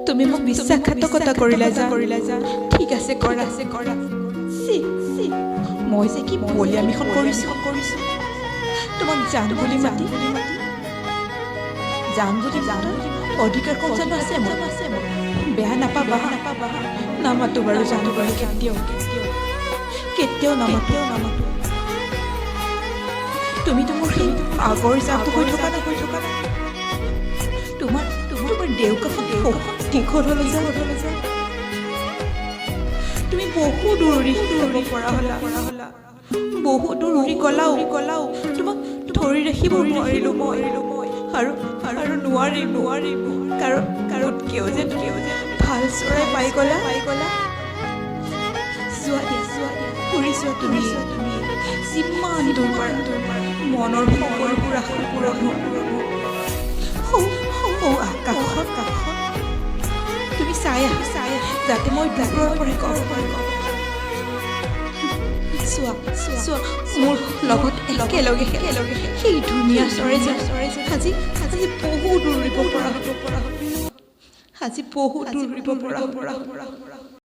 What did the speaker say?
তুমি মোক বিশ্বাসঘাতকতা কৰিলা যা ঠিক আছে কৰা মই যে কি বলিয়ামিখন কৰিছোঁ তোমাক জান বুলি মাতি অধিকাৰ কম জানো আছে মোৰ বেয়া নাপাবা নামাতো বাৰু জানো বাৰু কেতিয়াও নামাতো তুমিতো মোৰ সেই আগৰ জানটো হৈ থকা না তোমাৰ দেউকাখন দীঘল হ'লে যা তুমি বহুত দূৰি যাব পৰা হ'লা বহুত দূৰি গলাও তোমাক ধৰি ৰাখিব নোৱাৰিলোঁ মই আৰু নোৱাৰিম কাৰণ কিয় যে ভাল চৰাই পাই গলা যোৱা দিয়া ফুৰি যোৱা তুমি যিমান দূৰ পাৰা মনৰ সকলোবোৰ আশা পূৰণ আকাশত তুমি চাই আহা যাতে মই দূৰৰ পৰা ক'ব পাৰোঁ চোৱা মোৰ লগত একেলগে সেই ধুনীয়া চৰাই আজি বহুত দৌৰিব পৰা হ'ব আজি বহুত দৌৰিব পৰা